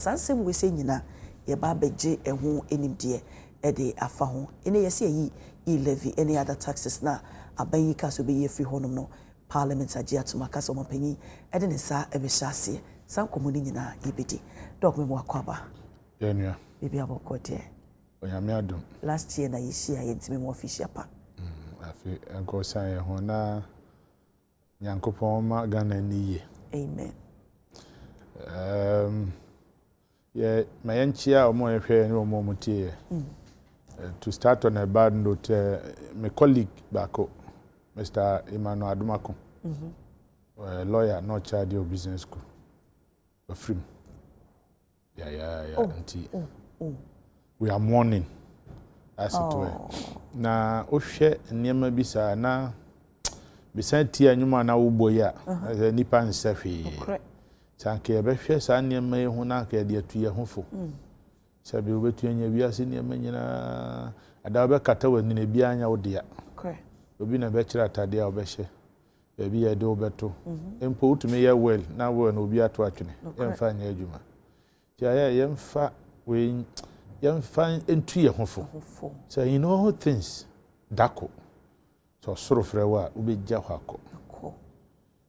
Sansem we say nyina ye ba beje eho enimde e de afa ho ene yesi yi e-levy any other taxes na abayi ka so be ye free honom no parliament agi atuma ka so mopanyi e de ne sa e be hyase san komuni nyina yebedi dog me mo akwaba yenua bibi abokote onyame adom last year na yeshia yentime mo official pa afi enko san ye ho na nyankopon ma Ghana niye amen yeah, my enchia omo ehwe ni omo mutie. To start on a bad note, my colleague bako, Mr. Emmanuel Adumako, lawyer, not child of business school. A free. Yeah. We are mourning, as it were. Na oshe nyema bisa na bisa tia nyuma na uboya, nipa nsefi. Sanke ebehwe sa nyema ehu na ka de atuye hofo. Sabi obetu anya wiase nyema nyina ada obekata wani na bia anya odia. Obi na be kira atade a obehye. Baby ye de obeto. Empo utumi ye well na well na obi ato atwene. Yemfa anya adwuma. Ti aya yemfa we yemfa entu ye hofo. So you know things dako. So soro frewa ubegya hwako.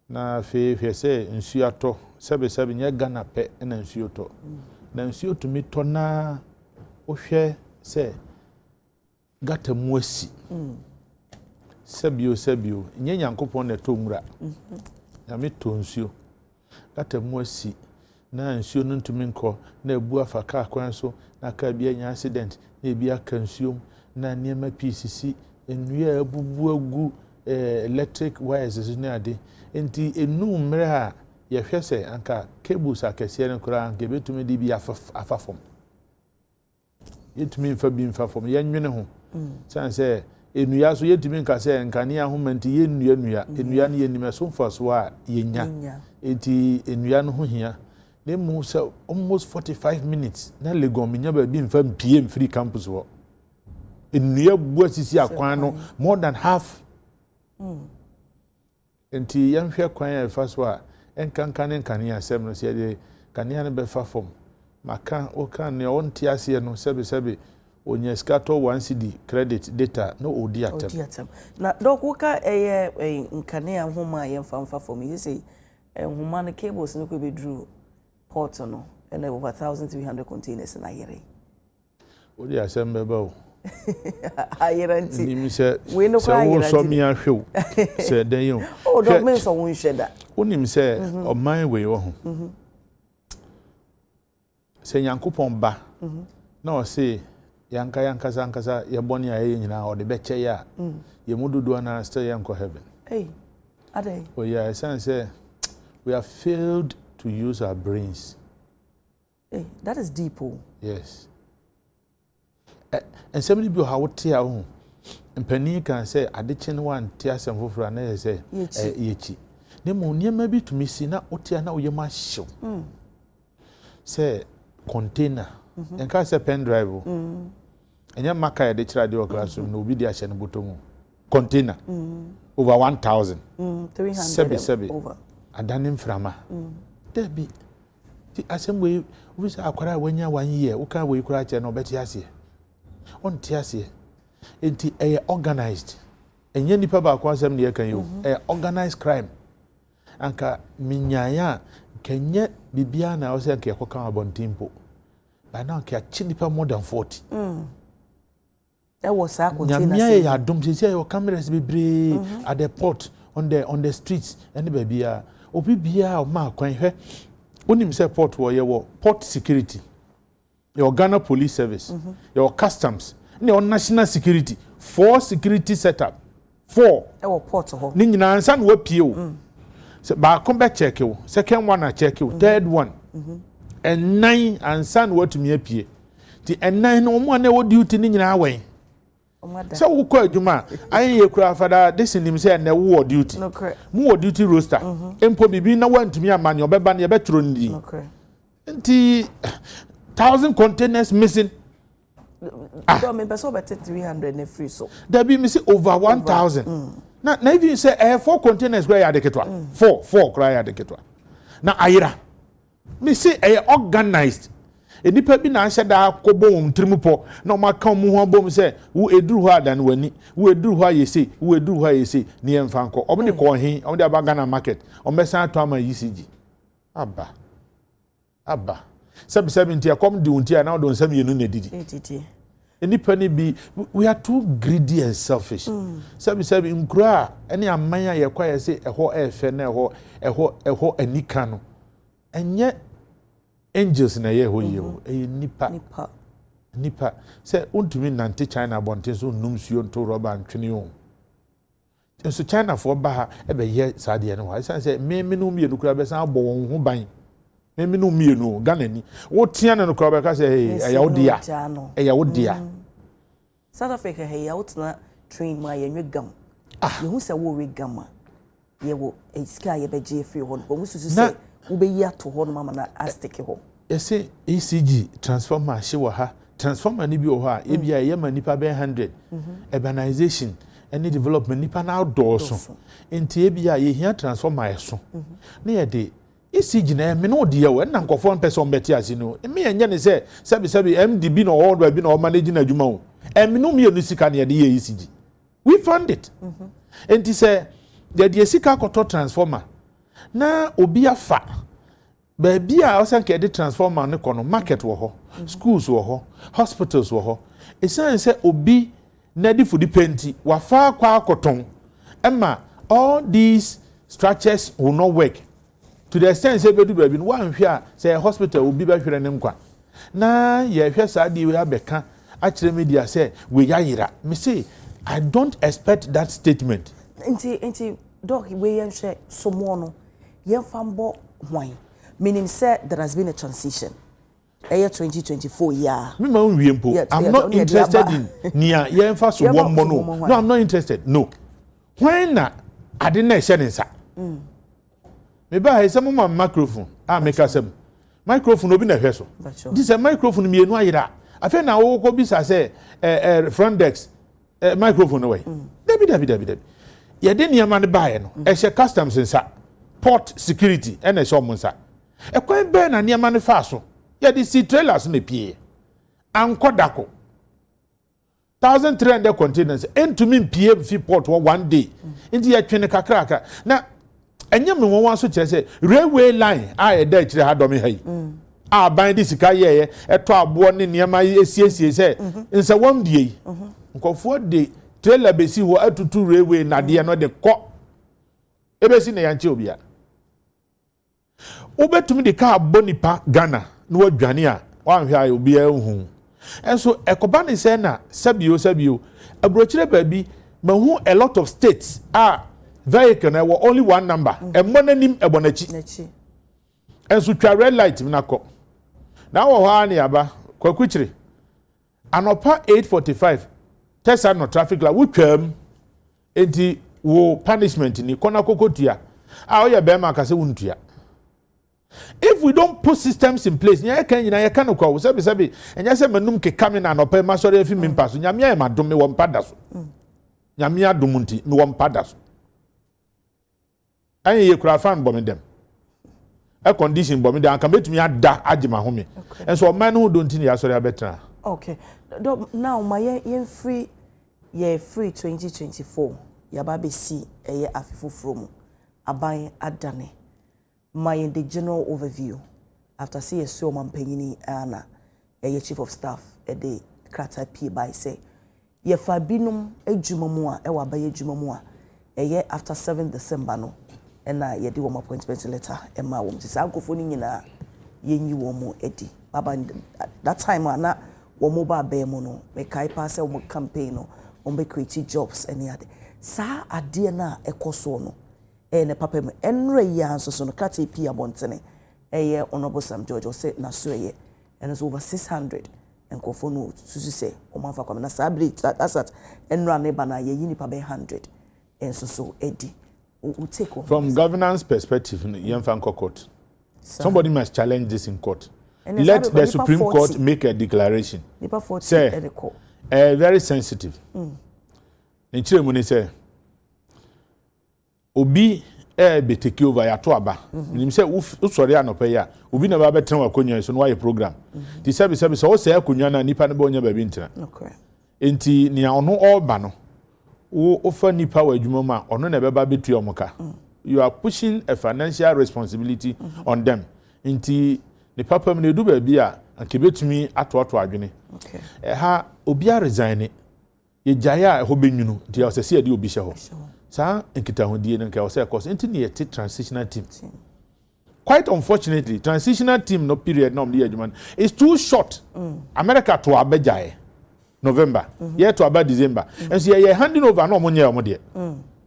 Na fe se nsu ato sebe nya Ghana pe na nsu to na nsu to mi to na ohwe se gata mu asi sebio nya Nyankopon na to nwura na mi to nsu gata mu asi na nsu no ntumi nko na ebu afaka kwan so na ka bia nya accident na ebi aka nsu na niema PCC enua abubu agu electric wires na ade enti enu mre ha ye hwese anka cables akese ne kura anka betumi di bi afafom yetumi mfa bi mfa fom yenwene ho sanse enua so yetumi nka se nkane ahomanti yenua enua ne yenim so mfa so a yenya enti enua no ho hia ne mu se almost 45 minutes na legom nya ba bi mfa mpie free campus wo enua bu asisi akwan no more than half enti yamhwe kwan ya faso a enkankane asem no se de kania ne be fa fom maka o kan ne on ti ase no sebe onya scatter 1 cd credit data no odi atem na dok woka nkane ahoma yemfa fom you say homa no cables no ko be drew port no and over 1300 containers na yere odi asem be ba o ayeranti ni mi se wo so mi ahwew se den yo oh dog me so won hweda onim se oman we wo ho se Nyankopon ba na o se yankasa ye boni aye nyina o de beche ya ye mududu na still yanko heaven ade oh yeah say we have failed to use our brains that is deep yes. And somebody be how tia ho mpani kan say adekye no wan tia asem foforo na ye say yechi ne mo niema bi to misi na otia na oyema hyew say container en ka say pen drive enya maka ye de kira de classroom no obi di ahye no botomu container over 1000 300 over adanim frama there be ti asem we say akwara wanya 1 year wo ka we kura che no beti ase on tiasie enti organized enye nipa ba kwa asem ne yakan yo organized crime anka minyanya kenye bibia na o se nke yakoka abontimpo ba na nke achi nipa more than 40 was a container nyamia ya dom se your cameras bebre at the port on the streets any bibia obi bia o ma kwan hwe onim se port wo ye wo port security your Ghana police service your customs your national security 4 security setup 4 port ho ni nyina ansa no wapie o se ba kom be check you second one a check you third one and 9 ansa no watumi apie ti and 9 no mo na wo duty ni nyina awen se wo ko adwuma ayen ye kura fada this nim se na wo duty mo wo duty roster empo bibi na wantumi amane obeba na ye betro ndi nti 1000 containers missing. So me person bet 300 na free so. There be missing over 1000. Na if you say 4 containers where ya deketwa. 4 cry ya deketwa. Na ayira. Me say organized enipa bi na ahye da akobɔ wɔn tirimupo na ɔma ka ɔmo ho abom sɛ wo eduru hɔ adan wani wo eduru hɔ ayese wo eduru hɔ ayese ne yɛn fa nkɔ ɔmo de kɔ ɔhen ɔmo de aba Ghana market ɔmo san ato ama ECG aba sɛbi ntia kɔm di untia na ɔdo nsɛm yenu na didi enipa ni bi we are too greedy and selfish sɛbi nkura ɛne aman a yɛkɔ yɛ sɛ ɛhɔ ɛfɛ na ɛhɔ anika no ɛnyɛ angels na ye ho ye o nipa say untumi nante China bonte so num suo nto roba ntwene o so China for ba ha e be ye sade no ha say me no mienu kura be san abo won ho ban me no mienu Ghana ni wo tia no kura be ka say eya wo dia South Africa hey ya wotna train ma ye nwegam ye hu say wo wegam ye wo sika ye be je free ho no wo susu say ubeyi ato ho no mama na astike ho ese ECG transformer hye wo ha transformer ni bi wo ha e bia ye ma nipa be 100 urbanization any development nipa na outdoors enti e bia ye hia transformer eso na ye de ECG na me no de ye wo na nkofo person beti ase no me enye ne se sabi MDB no all bi no manage na adwuma wo me no me no sika na ye de ECG we fund it enti se de sika koto transformer na obi afa baby a osan ke de transformer ne kono market wo ho schools wo ho hospitals wo ho esan se obi na di fudi penti wafa kwa akoton ema all these structures will not work to the extent say bedu baby no wan hwe a say hospital obi ba hwere ne nkwa na ye hwe sa di we abeka a kire media say we yayira me say I don't expect that statement enti doc we yen hwe somo no yen fambo hwan meaning said there has been a transition. Year 2024 yeah. I'm not interested in near yen fa so one mono. No, I'm not interested. No. When I didn't say nsa. Maybe I some my microphone. Make us microphone obi na hwe so. This a microphone me enu ayira. Afa na wo ko bi sa say front desk microphone away. Dabi. Ye de niam ne bae no. E hye customs nsa. Port security and a show monsa. A quite ben and near manifesto. Yet the sea trailers in the pier. And Kodako 1,300 containers. And to me, PM fee port one day. In the Chenica cracker. Now, and you wants to say, railway line, I a day to had on me. Ah, bind this caye, a 12 born in near my CSC say, in so one day. Go for the trailer be see what to 2 railway, Nadia, not the cock. Ever seen a Yanchobia? Obe to me the car bonipa Ghana no adwane a wan hwe ayo bia hu enso ekobani say na sabio abrochire baby mahu a lot of states are vehicle na only one number e monanim ebonachi enso twa red light na ko na wo ha na aba kwakuchire anopa 8:45 tesa no traffic light wutwam enti wo punishment ni kona kokotua a oye be ma kase wuntua. If we don't put systems in place, you can call sabi and you say manum ke come na no pay ma sorry fi mimpa so nyamia e madom me won pada so nyamia domunti me won pada so anye ye kura fan bom dem a condition bom dem kan betumi ada agima home and so man who don't think ya sorry abetra. Okay, now my yen free 2024 ya ba be see eye afifo from aban adane. My the general overview after see a so mampanyini ana chief of staff the krata p by say ye fa binum adwuma mu a e wa ba adwuma mu a after 7 December no na ye di wo appointment letter e ma wo tisa ankofo ni nyina ye nyi wo mo edi baba that time na wo mo ba be mo no me kai pass wo campaign no wo be create jobs any other sa ade na ekoso no ne papa me enre ya so no kata pi abontene honorable Sam George o say na so and it's over 600 enkofo no susu say o ma fa kwa na celebrate that's that enra ne ba na ye yini pa be 100 enso so edi o take over from governance perspective yemfa court somebody must challenge this in court. Let the Supreme Court make a declaration. Say, very sensitive. Nchire mu ni say obi be take over ya to aba nim say usori anopa ya obi na ba betra akonwa so no why program ti sabi so say akonwa na nipa na ba onya ba bi ntina okay enti ni ono oba no wo ofa nipa wa adwuma ma ono na be ba betu omoka you are pushing a financial responsibility on them enti ni papa me du ba bi a anke betumi atoato adwene okay ha obi a resign ye jaya ho benwunu ti o se se ade obi hye ho sa enkita hodie no nka o se course enti ne yet transitional team quite unfortunately transitional team no period no dey adwuma is too short America to abejae November yet to about December and so ye handing over no monye o de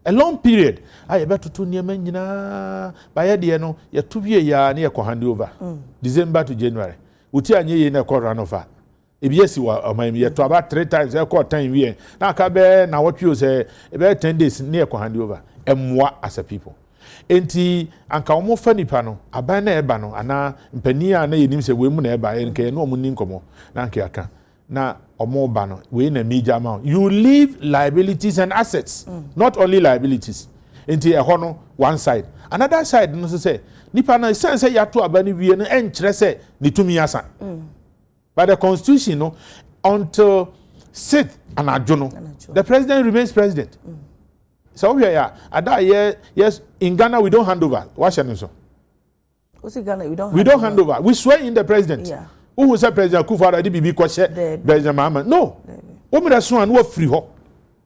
a long period aye beto to niam nyina ba ye de no ye to wie ya na ye ko hand over December to January uti anye ye na ko run over ebiesi wa amam ye to about 3 times e ko time wie na aka be na what you say e be 10 days na ye ko hand over emwa as a people enti anka omo fa nipa no aban na eba no ana mpani a na yenim se we mu na eba enke no omo ninkomo na anka aka na omo ba no we na major amount you leave liabilities and assets not only liabilities enti e ho no one side another side no say nipa na sense ya to aba ni wie no enkyere se ni tumi asa by the constitution no until 6th and ajono the president remains president so we are ada yes in Ghana we don't hand over what shall so what's in Ghana we don't hand over we swear in the president yeah who say president Kufuor adi bibi kwose president Mahama no o me so an wo free ho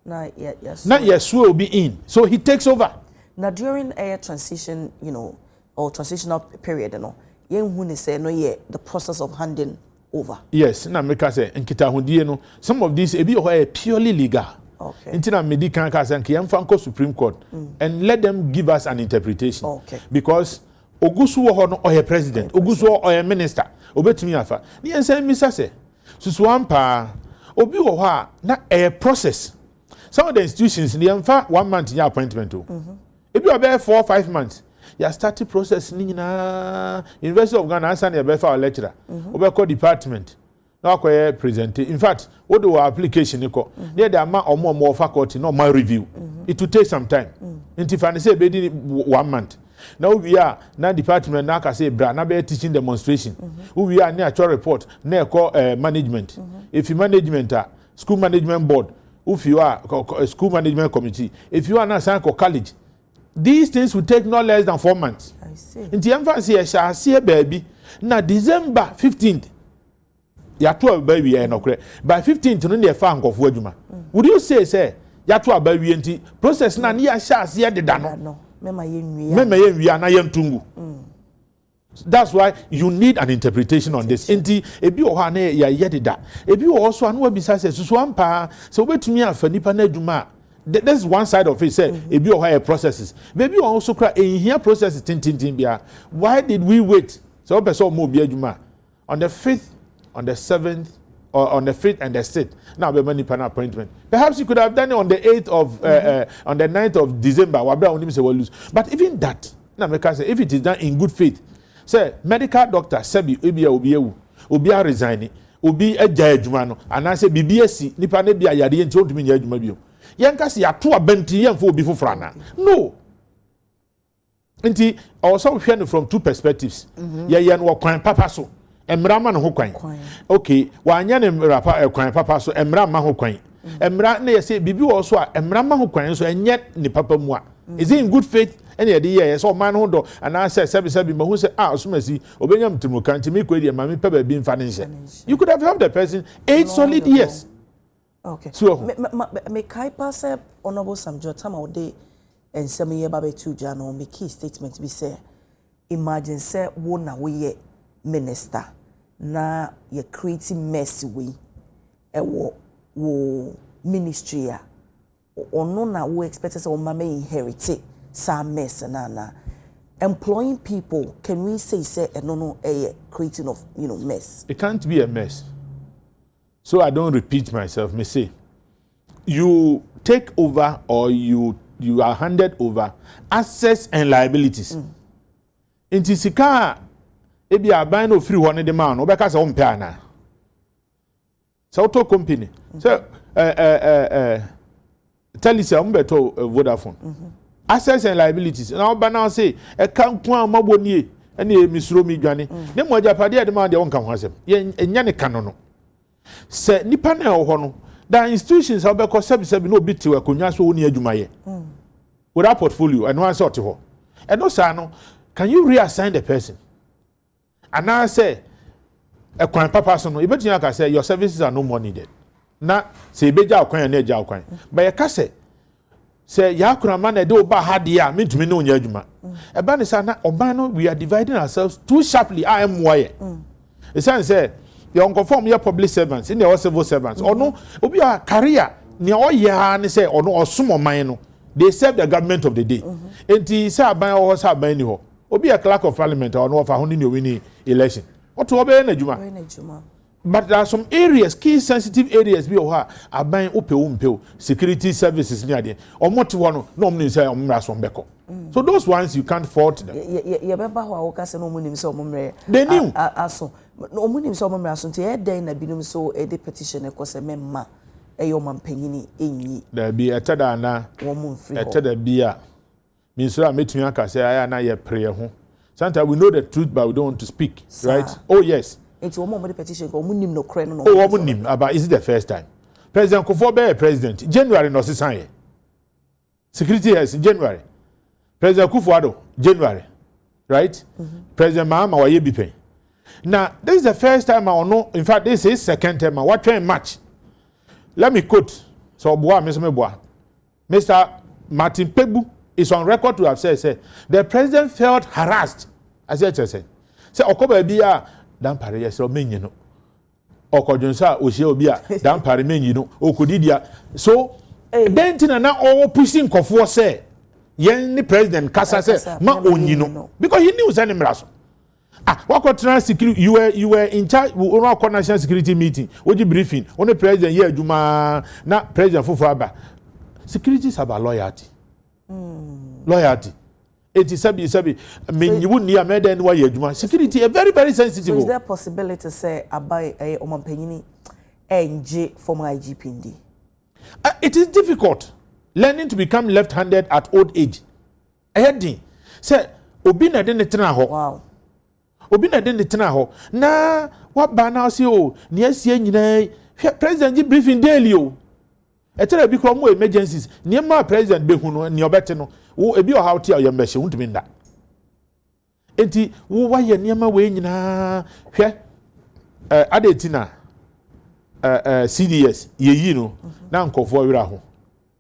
na yes na yes will be in so he takes over now during a transition or transitional period yen hu ne say no the process of handing over yes na make say nkita hodie no some of these ebi ho purely legal okay intina medical ka say nkiyam fa nko Supreme Court and let them give us an interpretation okay because ogusu wo ho no oye president ogusu oye minister obetumi afa ni ense misa say susu ampa obi wo ho a na a process some of the institutions ni emfa 1 month ya appointment o ebi obe 4 5 months ya start process ni na University of Ghana answer na be fa lecturer obe call department na akoye present in fact what do application ni ko near the ama omo faculty no my review it will take some time inti fa ni say be di 1 month now we are na department na ka say bra na be teaching demonstration we are na actual report na call management if you management school management board if you are school management committee if you are na san college these things will take no less than 4 months I see inti emphasis ya sha see baby na December 15th ya to abawi ya no kre by 15th no na fa nkofo adwuma would you say ya to abawi enti process na ya sha see de da no mema ye nwia na ye ntungu that's why you need an interpretation on this enti ebi o ha na ya ye de da ebi o also anu obisa say susu ampa so obetumi afa nipa na adwuma that's one side of it say ebi o ha processes baby also cry here processes tintin bia why did we wait so person mo bi adwuma on the 5th on the 7th or on the 5th and the 6th now be money pan appointment perhaps you could have done it on the 8th of on the 9th of December wabra only say we lose but even that na make say if it is done in good faith say medical doctor sabi ebia obi ewu obi a resign obi agya adwuma no ana say bibi asi nipa na bia yare enti odumi nya adwuma bio yenka se yato abenti yemfo obi fofora na no enti also we hear from two perspectives ye no kwan papa so emra ma no ho kwan okay wanya ne rapa kwan papa so emra ma ho kwan emra na ye say bibi wo so a emra ma ho kwan so enye ne papa mu a is it in good faith any ye dey so man ho do ana say sebi ma hu say osumasi obenyam timuka ntimi ko dey ma me pa ba bi mfa ne nse you could have helped the person 8 solid years okay so me kai pass honorable Samjo Tama ode ensem ye ba betu ja no me key statement be say imagine say wo na wo ye minister na ye creating mess we wo ministry a ono na wo expect say o mama inherit some mess na employing people can we say no creating of mess it can't be a mess so I don't repeat myself me say you take over or you are handed over assets and liabilities inti sika ebi aban no free one de man obeka se ompe ana so auto company so tell you say umbeto Vodafone assets and liabilities now ba now say e kan ko amabo nie ene emisuro mi dwane ne mo ajapade ade ma de won kan ho asem enya ne kan no se nipa na ho no da institutions how be ko sebi no obi ti wa konwa so woni adwuma ye without portfolio and one sort ho and no sa no can you reassign the person and I say a kwan papa so no ibetia ka say your services are no more needed na se ibeja kwan na eja kwan but ye ka say ya kurama na de oba hade a mentumi no nya adwuma e ba ne sa na oban no we are dividing ourselves too sharply I am why e say you conform your public servants in the civil servants or no obi a career ne o ye ha ne say or no osomo man no they serve the government of the day enti say aban o say aban ni ho obi a clerk of parliament or no of a ni win election what obe na adwuma but there are some areas key sensitive areas bi o ha aban opewo security services ni ade omote wo no omni say omra so mbeko so those ones you can't fault them ye beba ho awoka se no omunim se omumre they knew aso omunim se omumre aso nti e den na binum so e de petition e ko se memma e yo mampanyini enyi da bi etada na wo mun free ho etada bi a minsura metumi aka say aya na ye pray ho sometimes we know the truth but we don't want to speak right oh yes it's one more petition ko munim no kre no oh munim about is it the first time president Kufuor be president January no sesan security has in January president Kufuor January right president Mahama wa ye bipen now this is the first time I know in fact this is second time what train match let me quote so boa me boa Mr. Martin Pegbu is on record to have said the president felt harassed as he said say okoba bia dan pare yes o menyi no okodwonsa o hie obi a dan pare menyi no okodidia so dentina na all pushing kofo say yen ni president kasa say ma onyi no because he knew say nimraso what security you were in charge we on national security meeting oji briefing on the president here adwuma na president fofo aba security is about loyalty loyalty it is sabi menyiwu ni ameda ni wa adwuma security a very very sensitive so is there possibility to say abai omampanyini enje former IGP ndi it is difficult learning to become left-handed at old age ehedi say obi na de ne tena ho wow obi na de ne tena ho na wa ba na say o ne asie nyina president ji briefing daily o etera bi ko mo emergencies ne ma president be hu no ne obete no wo ebi o how ti o yembe huntumi nda enti wo wa ye ne ma we nyina hwe adetina CDS yeyi no na nkofo wira ho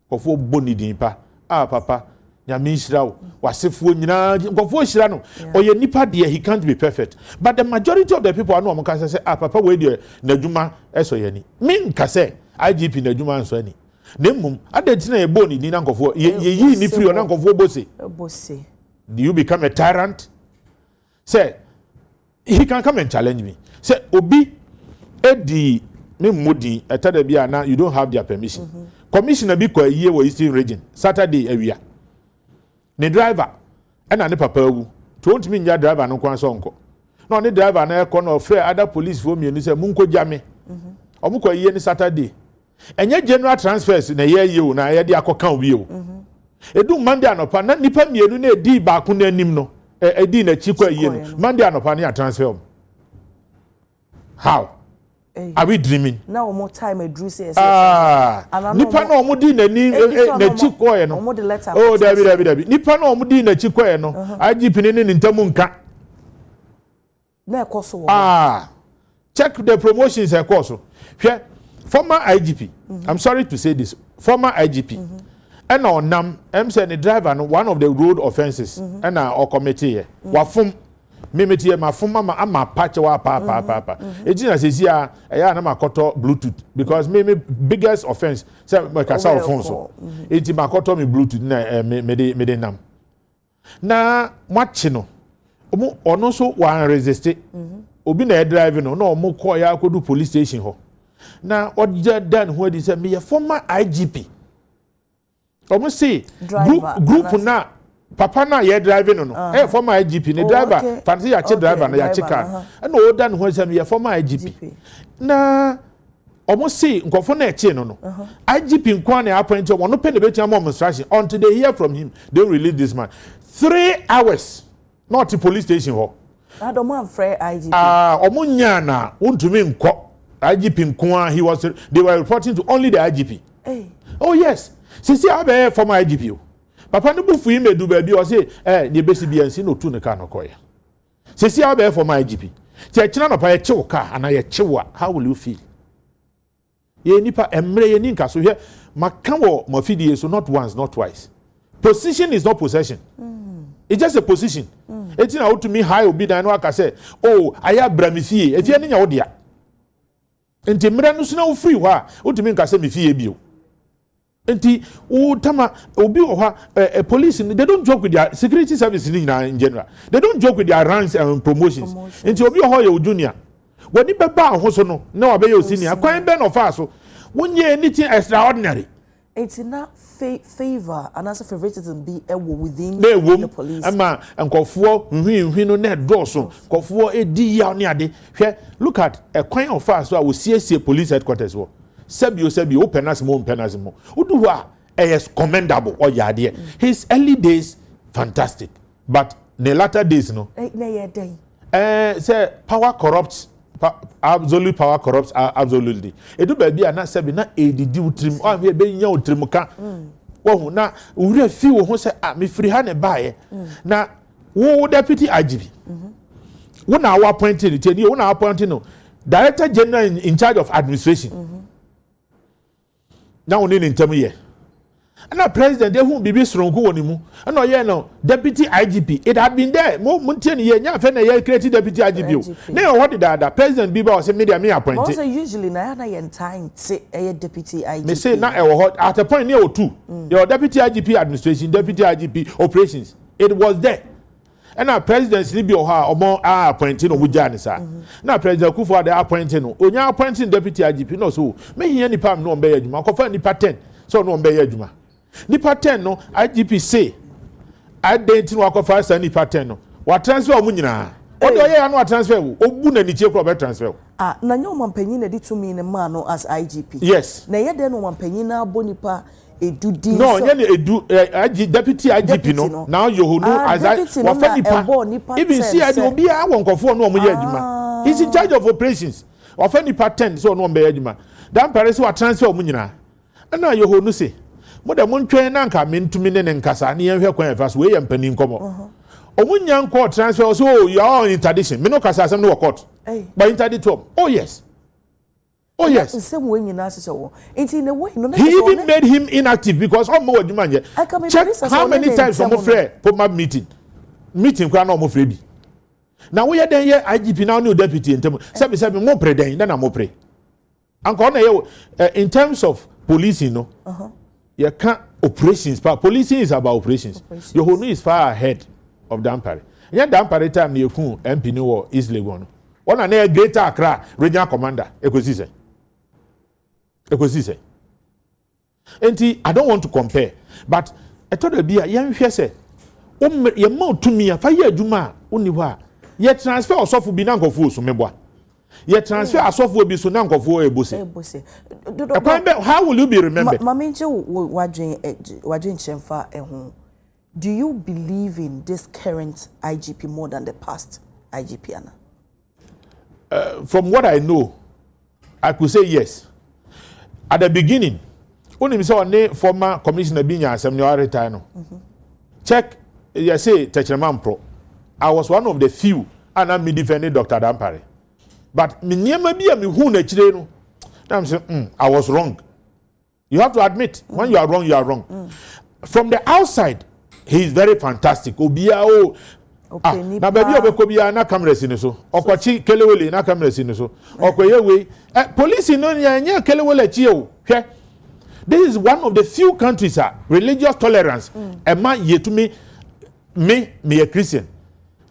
nkofo boni din pa papa nyame nhira wo wasefo nyina nkofo nhira no oye nipa de he can't be perfect but the majority of the people are no am kan say papa we de nadwuma eso ye ni min ka say IGP nadwuma nso ani nemum adetina e boni din na nkofo yeyi ni free na nkofo bose do you become a tyrant say he can come and challenge me say obi edi me modi etada bia na you don't have their permission commissioner bi kwa yie wo Eastern region Saturday awia ne driver ena ne papa wu to want me nya driver no kwan so nko no ne driver na ekọ no free other police for me ni say munko jame omukọ yie ni Saturday enye general transfers na ye yie o na ye de akoka obi o edu Monday anopa na nipa mienu na edi ba ko na anim no edi na chi kwa yie no Monday anopa na transfer how are we dreaming now more time a drew say nipa na omudi na ni na chi koye no oh dabi nipa na omudi na chi koye no IGP ni ntamu nka na ekoso check the promotions ekoso hwe former IGP I'm sorry to say this former IGP and onam say the driver no one of the road offenses and our committee here wafum memeti ma fuma ma ama patch wa pa ejina sesia eya na makoto bluetooth because me biggest offense say my kasa phone so eti makoto me bluetooth na me de nam na mwachi no ono so wa resist obi na drive no omo call ya akodu police station ho na odja dan ho di say me former IGP omo say group na papa na ye driving no former IGP ne driver fancy ya che driver na ya che car na o dan ho say me former IGP na almost say nkofo na eche no IGP nkwa na appoint one no pay the betia more instruction until they hear from him they release this man 3 hours not the police station ho I don't want free IGP omunya na untumi nko IGP nkwa he was they were reporting to only the IGP oh yes sisi abe former IGP papa no bufu him edu ba bi o say the besi BNC no tu ne ka no koye sisi abe former IGP ti china no pa ye chew ka ana ye chew how will you feel ye nipa emre ye ninka so here maka wo mafidie so not once not twice position is not possession it's just a position it's na to me high obi dan no aka say oh aya bramifie efie ne nya wo dia enti mre no so na wo free ho a wo to me nka say mefie bio enti wo tama obi wo ha police they don't joke with their security service in general they don't joke with their ranks and promotions enti obi wo ho ye junior wani beba ho so no na wa be ye senior kwan be no fa so wonye anything extraordinary it's not favor and as a favoritism be within the police ama nkofo nhwi no na doso nkofo edi ya ne ade hwe look at a kwan of fa so a wo siesie police headquarters wo sebio penas mo udu ho a is commendable or yade his early days fantastic but the latter days no say power corrupts absolute power corrupts absolutely edu ba bia na sebi na edidi utrim o me be nya utrim ka wo na ure fi wo ho say me free ha ne baaye na wo deputy IGP wo na wa appointed teni wo na appointed no director general in charge of administration now we need in term here and the president they who bibi sronku woni mu and oye no deputy IGP it had been there mo muntie ye nya fe na ye create deputy IGP na what did that president biba o say media me appoint also usually na ye time say deputy IGP me say na at a point near o two your deputy IGP administration deputy IGP operations it was there and our president ni bi o ha omo appointing no wuja ni sa na president Kufuor dey appointing no onya appointing deputy IGP no so me hia nipa no mbe adwuma kofa nipa 10 so no mbe adwuma nipa 10 no IGP say identity no akofa sa nipa 10 no wa transfer omu nyina o de oye no transfer wo obu na ni chie pro be transfer na nyo mampanyin na di to me ne ma no as IGP yes na ye de no mampanyin na abo nipa edudi no nya edu deputy IGP no now you know as I wa nipa even see I obi a won kofo no omo ye adwuma he's in charge of operations wa fa nipa 10 so no omo ye adwuma dan parese wa transfer omu nyina na you no say mo da mo ntwen na nka mentumi ne nkasa ne yehwe kwan efa so we ye mpani nkomo omunya nko transfer so you are on interdiction me no kasa asem no court but interdict oh yes oh yes he even made him inactive because all more adwuma nye check how many times from free for my meeting kwa na mo free bi na wo ye den ye IGP na no deputy ntem sebi mo pre den na mo pre anko na ye in terms of policing no you can't operations policing is about operations your whole is far ahead of Dampare nya Dampare time na yeku MP no wo East Legon no one na Greater Accra regional commander ekosise enti I don't want to compare but etodo bia yen hwe se ye ma otumi afa ye adwuma oni ho a ye transfer osofu bi na nkofo so meboa ye transfer asofu bi so na nkofo ebose how will you be remembered mamenje wadwen chemfa ehun do you believe in this current IGP more than the past IGP ana from what I know I could say yes at the beginning only say one former commissioner binya asem ne retire no check you say Techreman Pro I was one of the few and I'm defending Dr. Dampare but me niema bia me hu na kire no I'm saying I was wrong you have to admit when you are wrong from the outside he is very fantastic obia na baby obekobia na cameras ni so okwachi kelewele na cameras ni so okoyewe police no nya kelewele chi o hwe this is one of the few countries religious tolerance ema yetumi me a Christian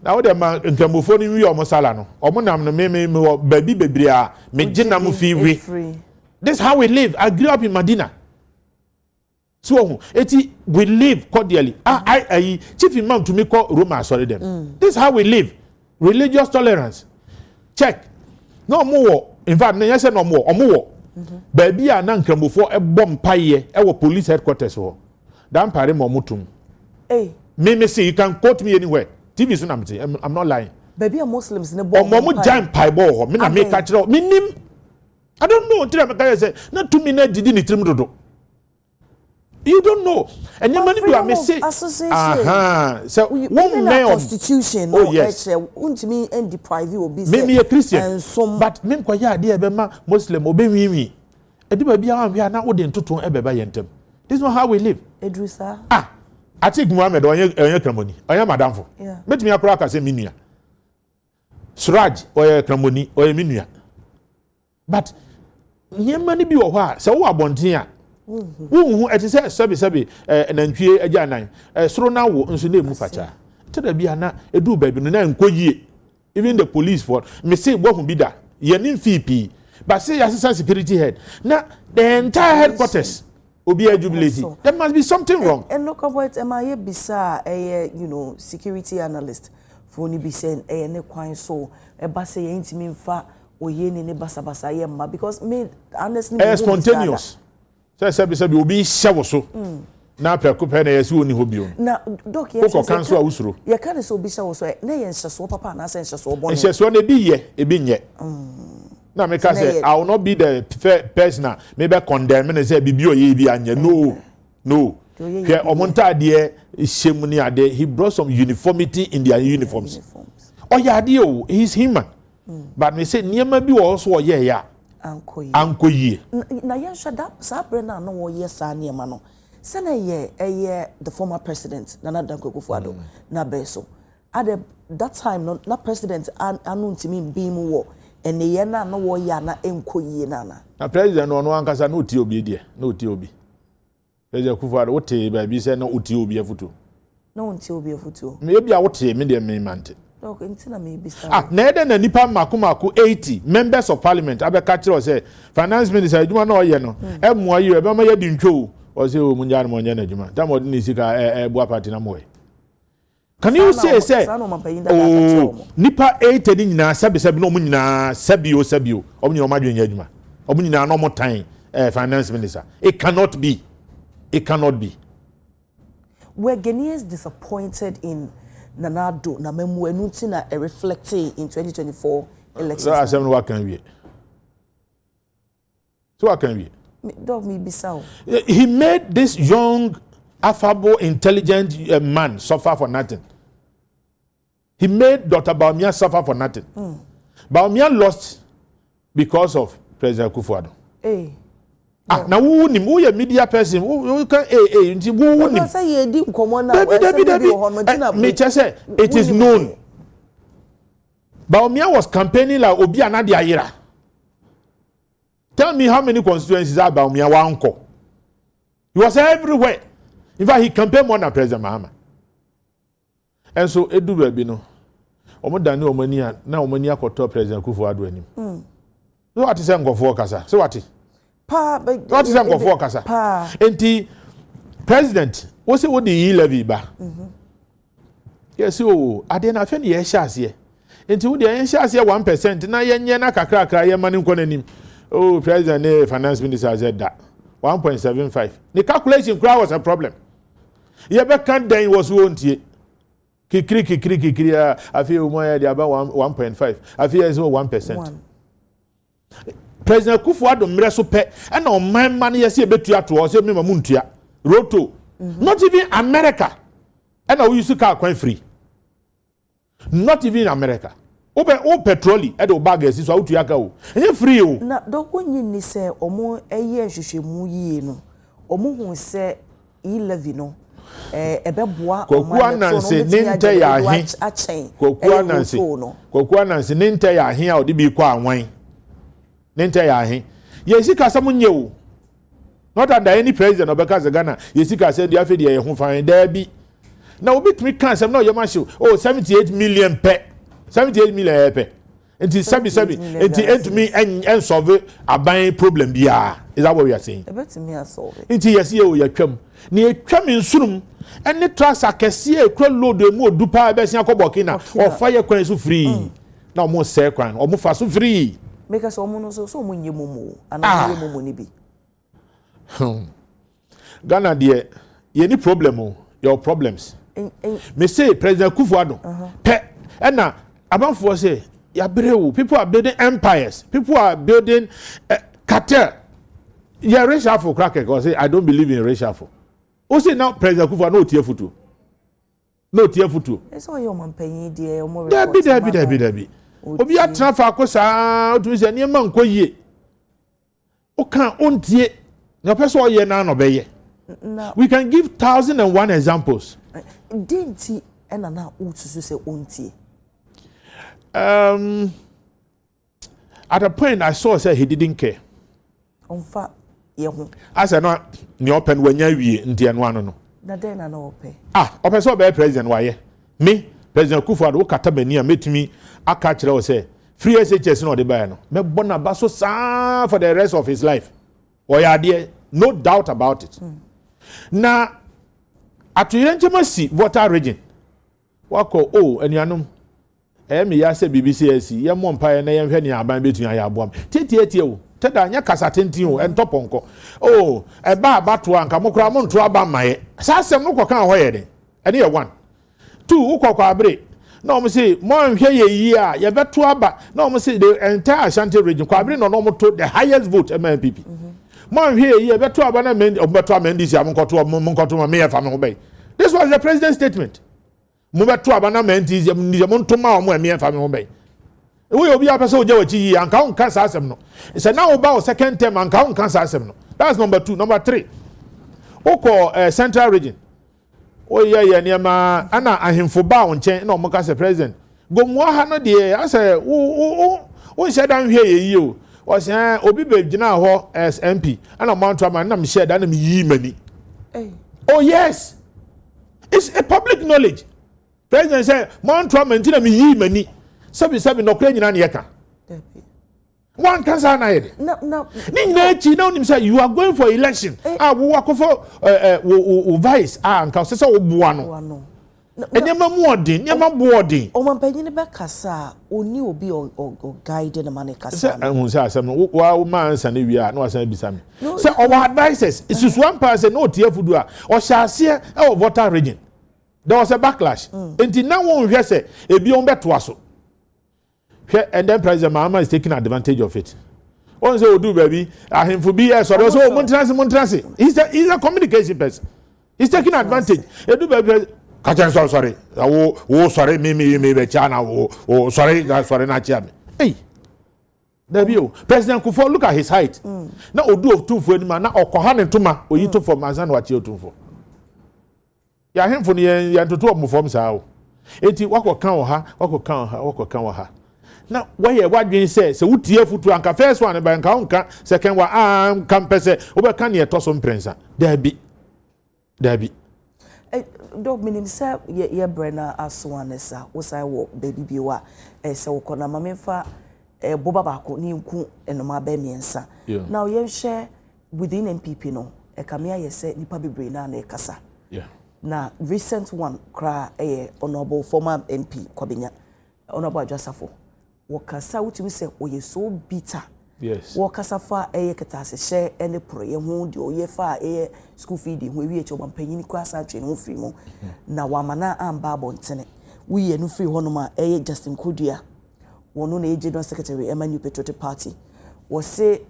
na wo dem nkamofo ni wi omo sala no omo nam no me baby bebre a me gina mo fi wi this is how we live I grew up in Medina so we live cordially I chief imam to me call Roma sorry them this is how we live religious tolerance check no more in fact na say no more omo Baby a na nkramofo e bom paye e wo police headquarters ho. Dan pare mo mutum. Hey. Me say you can quote me anywhere. TV so na me I'm not lying. Baby a Muslims ne bom. Mo giant pie ball ho. Me na make catch me nim. I don't know. Tell me say na 2 minutes didi ni trim dodo. You don't know. And your money do say so one man constitution oh yes untimi and deprive you business me a Christian and some but me kwa ya de be ma Muslim obenwi edi ba bia wan na wo de ntoto ebeba yentem. This is not how we live. Edrisa I think Muhammad onye kramoni onye madamfo metimi akora aka se minua Suraj oye kramoni oye minua but nye mani bi wo ho a se wo abonten a wo eti se sabi nantwie agya nan soro na wo nso na emu facha tada bia na edu baabi no na nkoyie even the police for me say wo hu bi da ye nim fipi but say assistant security head na the entire headquarters obi jubilate. There must be something wrong. And look about am I bisa you know security analyst for ni be saying ne kwan so e ba say intimi mfa oye ne basa ye ma because me honestly spontaneous say obi hye so na preoccupy na yesi oni hobio na doc yes ko cancel awusuro ye kan so obi hye so na ye nhye so papa na say nhye so bon nhye so na bi ye ebi nye na me ka say I will not be the person maybe condemn me say bibi oye bi anye no ke omonta de hyem ni ade he brought some uniformity in their uniforms oya ade o he is human but me say niema bi wo so oye ya ankoyi na ye shada sabre na no wo ye sa niema no se na ye the former president Nana Dankwa Akufo-Addo na beso at that time no na president anu ntimi bim wo ene ye na no wo ya na enkoyi na president no ankasa no ti obi de no ti obi president Akufo-Addo wote ba bi se na oti obi afuto no oti obi afuto me bia wote me de me mante okay ntina me bi sa na ede na nipa makomako 80 members of parliament abeka kire o say finance minister adwuma na oye no emua yi e be ma ye di ntwo o say o munja na monye na adwuma tam odi ni sika bua party na moye. Can you say nipa 8 ni nyina sabi no mu nyina sabio omu nyina omadwe nya adwuma omu nyina no mo tan finance minister it cannot be Were Ghanaians disappointed in Nanado na memu enunti na reflecting in 2024 elections? So asem no can we Dog me bisa. He made this young affable intelligent man suffer for nothing. He made Dr. Bawumia suffer for nothing. Bawumia lost because of President Akufo-Addo. Now who nim who media person who can nti who nim say ye di nkomo na me say it is known. Bawumia was campaigning like obi anade ayira. Tell me how many constituencies are Bawumia wa anko. He was everywhere. In fact, he campaigned more than President Mahama. And so edu baby no omo dani omania na omania koto President Akufo-Addo anim. So what is ngofo kasa? So what? What is ngofo kasa? Enti president wo se wo di levy ba. Yes o ade na fe ne ye hye ase. Enti wo di ye hye ase 1% na yenye na kakra ye mani nko nanim. Oh president finance minister said that 1.75. The calculation crowd was a problem. You ever can't then was won't ye. Kikri I feel more the about 1.5. I feel as well 1%. President Akufo-Addo mreso pe and on my money yes betua to us me mamuntua roto not even America and we used to car quite free not even America o petroli e do bag esi so out yaka o e free o na do konyi ni se omo eye hwehwemu yie no omo hu se e11 no ebeboa koku ananse ninte ya ahe koku ananse ninte ya ahe a odi bi kwa anwan ninte ya ahe yesika samunye o not under any president obeka ze Ghana yesika se dia fe dia ye hu fan da bi na obi tumi kan sem na oyema show 78 million pe 78 million pe enti sabi enti entumi en solve aban problem bia is that what we are saying ebetumi solve enti yesi o ya twam na etwam nsurum ene trust akese ekro load emu odupa be sia kobokina o fire kwan so free na o mo se kwan o mo fa so free make us almost so mun yemumu and yemumu ni bi. Ghana dear, any problem your problems. Me say President Kufuor pe na abanfo say ya brewu people are building empires, people are building cartel. Yeah, racial for cracker because say I don't believe in racial for. O say now President Kufuor no tie futu. No tie futu. It's all your man penny dear o mo Dabi. Obi atena fa akosa o tumi say niam nko yie. O kan ontie na person o ye na no be ye. We can give 1,001 examples. Dinti ena na utusu say ontie. At a point I saw say he didn't care. Onfa ye ho. I said no ni open wanya wie ntie no ano no. Na den na no ope. Open so be president why me President Kufuor wo kata mani a metumi aka kire wo say free SHS no de buy no. Me bona ba so sa for the rest of his life. Oyade no doubt about it. Na atuyenchema si water region. Wako enuanom me ya se BBC asi ye mo mpa na ye hwe ne aban betun ya aboam. Tietie o. Teda anya kasa tenten o entoponko. Eba abato anka mokra mo nto aba maye. Sa asem no kokan ho ye de. Ene ye 1. 2 ukokwa abre. Na omo say mo hwe ye yi a ye beto aba. Na omo say the entire Ashanti region kwa abre no mo to the highest vote MPP. Man here, you better have an amend of better amendis. I'm going to me family obey. This was the president's statement. Mubeto abandonment is Montoma, where me and family obey. We will be a person and count cancer asem. It's a now about second term and count cancer asem. That's number 2. Number 3. Oko central region. Oh yeah, near my Anna and him for bow and chain. No, Mocasa president. Go more hano dear. I say, oh, said down here you. Was obi be gina ho as MP and amount to man na me share that me yi mani. Oh yes, it's a public knowledge. President say man to man na me yi mani. Sabi no kra nyina na ye ka. One can say na ye. No. Ni na chi na onim say you are going for election. Wo akofo wo vice nka say wo boa no. Enyama muodin, nyama boarding. O man penyin be kasa, oni obi o guide na man kasa. Say ehun say asem no wa man ansa na wi a na wasan bisa me. Say our advisors, it is one person no tie fudu a o hyase e voter region. There was a backlash. Enti na won hwe say ebi on beto aso. And then President Mahama is taking advantage of it. On say odu baby, ahemfo bi e so so montrance. He's a communication person. He's taking advantage. Edu baby sorry. Sorry, me, China. Sorry, not China. Hey, there you. President Kufuor, look at his height. Now, Odu of 2 for any man, now, or Kohan and Tuma, or you took for Mazan, what you took for. Ya him for the end to 2 of Muforms how. Eti, what will count her. Now, what you say, so what you to anchor first one, and count, second one, campus, over can you toss on Prince? There be. Dog minim say ye brena aswanesa wo sai wo baby biwa se wo kona mamemfa boba bako ni nku enoma ba miensa now ye share within MPP no kamia ye say nipa bebre na na kasa na recent one kra honorable former MP Kwabenya honorable Adjasafo wo kasa wutimi say oye so bitter. Yes. Wo kasafa ketase share any proye hu de oye fa school fee de hu wi echo bampanyini kwa sa twe no free mu na wamana amba bontene wi ye no free honoma Justin Kodua wono na general secretary Emmanuel Patriotic Party wo say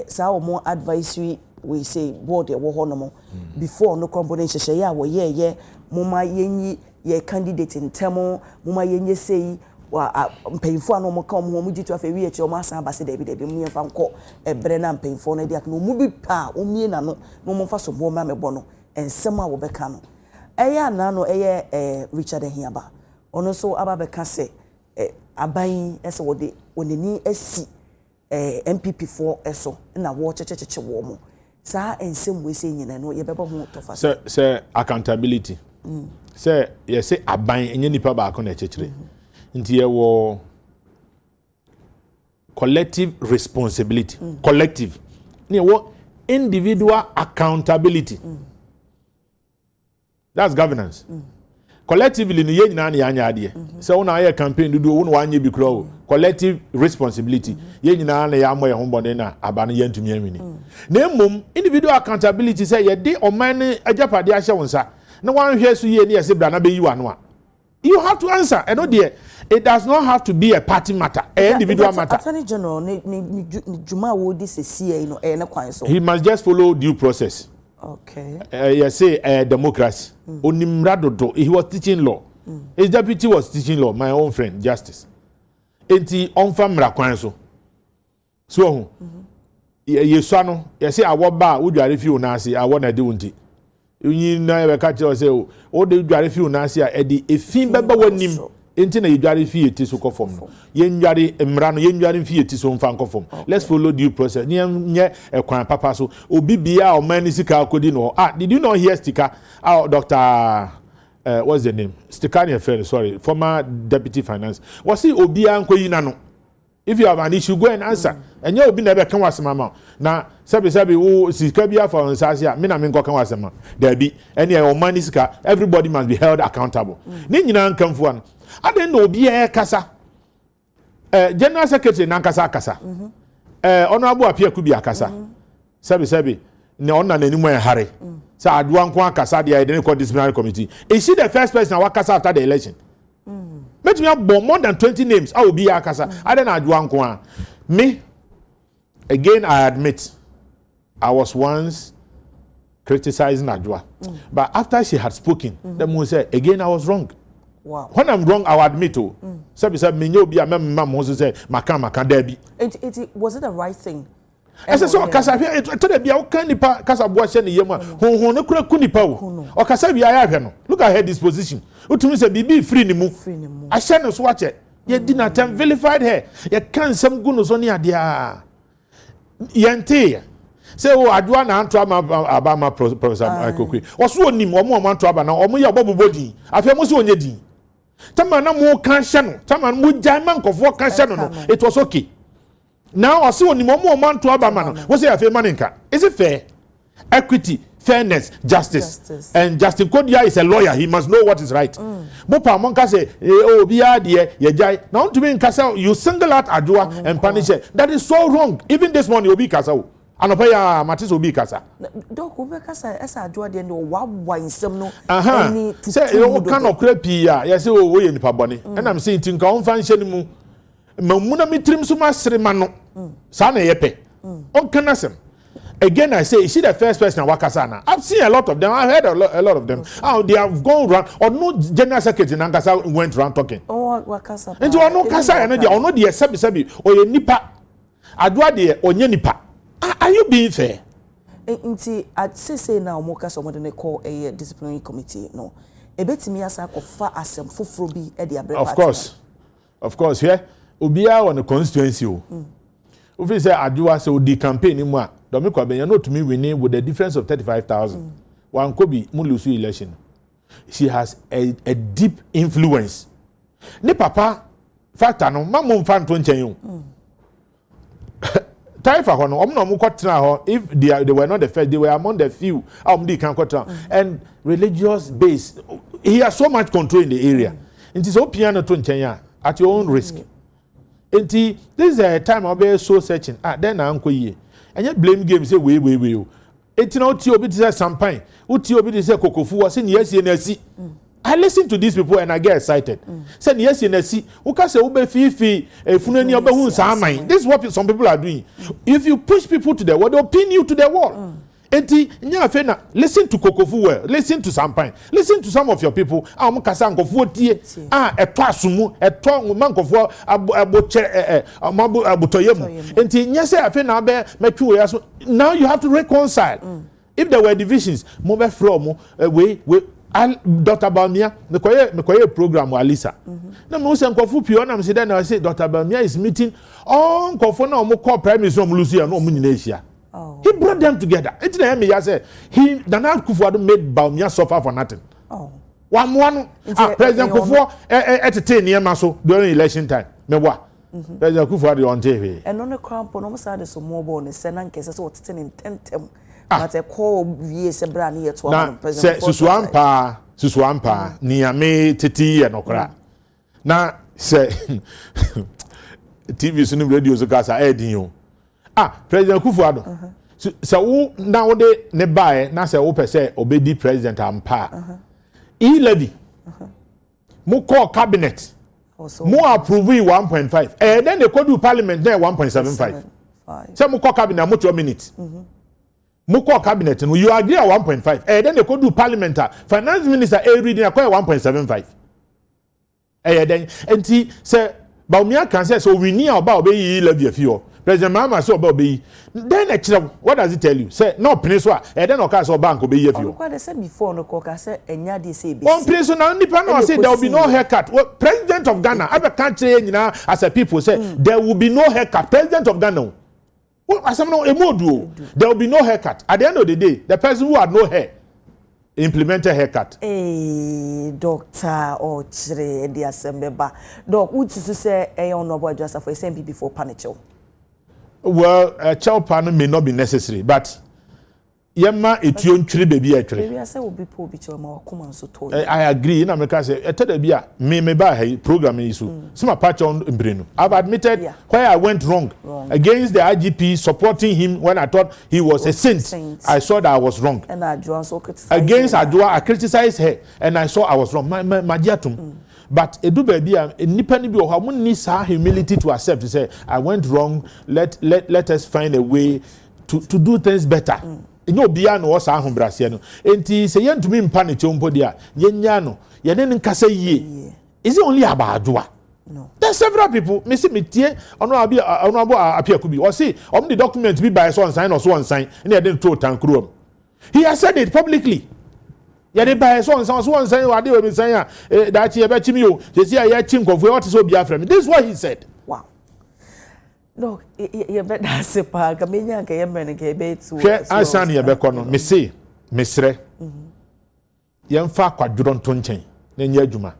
sa wo mo advisory we say board e wo honomo before no combination share ya wo ye moma yenyi ye candidate ntemo moma yenye sei wa mpeinfo ano mo ka mo mu gitu afa wi echi o ma san ba se debi mu yemfa nko ebre na mpeinfo na dia no mu bi pa o mie na no mo fa so bo ma mebo no ensem a wo beka no na no Richard Ehiaba ono so aba beka se aban ese wo de onani asi MPP for eso na wo checheche wo mo sa ensem we se nyina no ye bebo ho to fa say accountability say ye say aban enye nipa ba ko na chechire nti wo collective responsibility collective ni wo individual accountability that's governance collectively no ye nyina na yanya ade se wo na aye campaign dudu wo no wanye bi kro wo collective responsibility ye nyina na ya mo ye ho bone na aba no yantumi anwini na mmom individual accountability say ye de oman ne ajapade ahye wonsa na wan hwe so ye ne ye se bra na be yi wa no a you have to answer and no there it does not have to be a party matter an individual matter. Attorney General ni juma wo di se CA no na kwan so he must just follow due process. Okay. You say democracy. Onimradodo. He was teaching law. His deputy was teaching law. My own friend, Justice. Enti onfa mrakwan so. So, yesano. You say awo ba udware fi onase awo na de wonti. Yin na e ka che say o de udware fi onase a e di efin beba wanim. Enti na udware fi eti so kofom no. Yen dware mra no yen dware fi eti so mfa kofom. Let's follow due process. Nye ekwan papa so obi bia o man sika akodi no. Did you not hear stika? Dr. What's the name? Stikani Affair, sorry, former deputy finance. Was he obi anko na no? If you have an issue, go and answer. And you obi never can was mama. Na sabi wo sika bia for nsase me na me nko kan wasema. There be any o man sika, everybody must be held accountable. Ni nyina nkamfo an. Ade na obi kasa. General Secretary na kasa. Honorable Apia Kubi akasa. Sabi ne onna nanimu hare. Sa aduan kwa kasa the identical disciplinary committee. Is she the first person who kasa after the election? Let me have more than 20 names. I will be a kasa. I don't aduan kwa. Me, again, I admit, I was once criticizing Adwa. But after she had spoken, the moon said, again, I was wrong. Wow. When I'm wrong, I will admit to. Sabi me nyo bi a mama mo say maka debi. Was it the right thing? Ese so kasa hwe to de bia wo kan nipa kasa bo hye ne yem a honhon ne kura ku nipa wo o kasa bia ya hwe no look at her disposition utumi say bibi free ni mu a hye no so wache ye di na tem vilified her ye kan sam gu no so ne ade a yente say o adwa na anto aba ma professor Akokwe o so onim o mo anto aba na o mo ye obobodi afia mo so onye din tama na mo kan hye no tama mo jai man kofo kan hye no it was okay. Now, I see when you want to Abamano, what's your fair maninka? Is it fair? Equity, fairness, justice. And Justin Kodia is a lawyer, he must know what is right. Mopa Monka say, oh, be idea, ye jai. Now, to me in Castle, you single out Adua and punish it. That is so wrong. Even this morning, you'll be Castle. And Opaya Matis will be Casa. Don't go Casa, as I do at the end of wine, some no. Say, you cannot creepy, yes, oh, we in Paboni. And I'm saying, think on fancy. Mamuna mitrim suma srimano sana yepe on kanasem again. I say, is she the first person wakasana? I've seen a lot of them. I heard a lot of them. How they have gone around or no general secretary Nankasa went around talking. Oh, wakasa and you are no kasa and they are not the sabi or ye nipa adwa de onye nipa. Are you being fair? Nti I'd say now moka someone they call a disciplinary committee no ebetimi asa kofa asem foforo bi e de abre party. Of course here Obia on the constituency. If you say Adua say the campaign in moi, Domiko Abenya no to me winning with a difference of 35,000. One could be Mulusu election. She has a deep influence. Ne papa factor no mamon fan 20 you. Taifa hono omno mu kwatena ho if they were not the first, they were among the few they can kwatena and religious base. He has so much control in the area. It is so piano 20 at your own risk. Enti this is a time I'll be so searching. Then I uncle ye. And yet blame game say we. Enti na uti obi say champagne. Uti obi say kokofu was in yes yenesi. I listen to these people and I get excited. Say yes yenesi. Uka say ube fifi funeni obe hun sa aman. This is what some people are doing. If you push people to the wall, they'll pin you to the wall. Enti nya fena listen to kokofu well, listen to champagne, listen to some of your people. Am kasa nkofu tie eto asumu eto mankofo aboche abotoyemu. Enti nya say afena be metwe yaso. Now you have to reconcile. If there were divisions, mo be from we Dr. Bamia me koye program with Alisa. Na me say nkofu pio na me say then I say Dr. Bamia is meeting all nkofo na omo call prime minister Lucia no omo nyina ehia. He brought them together. It's the me say he Nana Akufo-Addo made Bawumia suffer for nothing. One President Akufo entertain niema so during election time. Me wa President Akufo-Addo on TV. And on the crown no say so more born say na nkese so otete in tentem but a call we se bra na yeto am president susu ampa ni ame tete ye nokra na se TV sunu radio so kasa edin yo president Kufuado se wo na wo de ne bae na se wo pese obedi president ampa levy mo call cabinet mo approve 1.5 then they could do parliament there 1.75 say mo call cabinet mo 2 minutes mo call cabinet no you agree at 1.5 then they could do parliament finance minister reading at 1.75 then enti say Baumia can say so we need about be levy a few President Mahama so about be then what does it tell you say no peninsula then okay so bank will be a few what they said before no coca say enya dey say one peninsula independent say there will be no haircut. Well, president of Ghana I can't say as a people say there will be no haircut. President of Ghana there will be no haircut. At the end of the day the person who had no hair implemented haircut. Doctor or chire the assembly ba doc would to say honorable just for SMP before panicho. Well, a child panel may not be necessary, but yema etion chiri baby actually. Baby I say will be poor bicho ma come so told. I agree in America say tell bia me ba program isu. Some patch on Mbreno. I've admitted where I went wrong against the IGP supporting him when I thought he was a saint. I saw that I was wrong. And Adwa so criticized. Against Adwa I criticized her and I saw I was wrong. My But edu baby nipa ni bi o ha mo need humility to accept to say I went wrong. Let us find a way to do things better. No bia no wasa ahombrase no. Enti se yentumi mpa ne chompo dia yenya no ye ne nkasa yie. Is it only about Adwa? No. There's several people. Me see me tie ono abo apiaku bi. O say the document bi by so on sign or so on sign. And he didn't throw tankroom. He has said it publicly. Ya de buy so on saying what they were saying that you be chimi o they say ya chim konfo what is so biafra me. This is what he said. Wow. No, you better say pa ka menya ka ye men ka be tu. Hwe ansan ye be kono me say mesre. Yemfa kwaduro nto nchen na nya adwuma.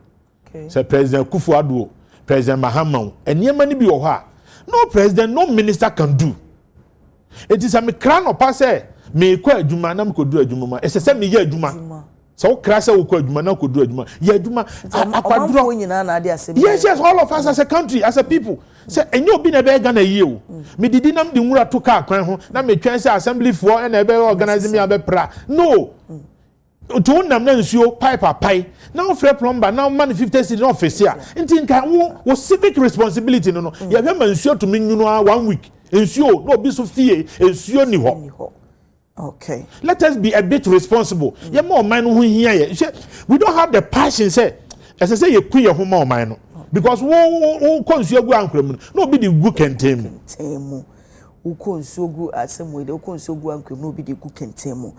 Okay. Say President Kufuado, President Mahama, enema ni bi wo ho a no president no minister can do. It is a me kran opa say me kwa adwuma na me kodu adwuma ma ese say me ye adwuma. So krasa wo kwa adwuma na kodu adwuma ye adwuma akwaduro nyina na ade asem. Yes, all of us as a country, as a people. Say enyo obi na be Ghana ye o. Me didi nam di nwura to ka kwan ho na me twen say assembly for and e be organize me abepra. No. To nam na nsuo pipe now free plumber now man 50 city office here nti nka wo civic responsibility no ye be man nsuo to me nyunu 1 week nsuo no bi so fie nsuo ni ho. Okay, let us be a bit responsible. Ye more man who here we don't have the passion say as I say you queen your home man because wo konsuo gu ankrem no be the gu kentem ukonsuogu asemwe de ukonsuogu ankwem no bi de gu kentemu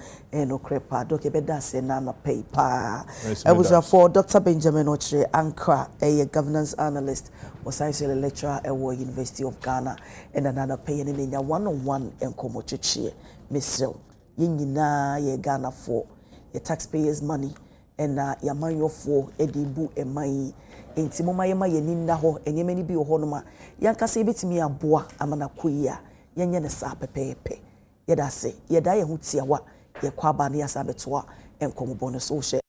no krepa doc e beda se na na paper I was for Dr. Benjamin Ochre Ankra a governance analyst was actually lecturer at University of Ghana and another pay in nya one-on-one enkomo chichie Mr. Yinina ye Ghana for your taxpayers money and ya manyo for edibu emai enti moma ye ma ye ninna ho enyemani bi ho no ma yanka se betimi aboa amana koyia yenye ne sa pepepe yeda se yeda ye hu tiawa ye kwaba ne ya sa betoa enkomo bonus so hye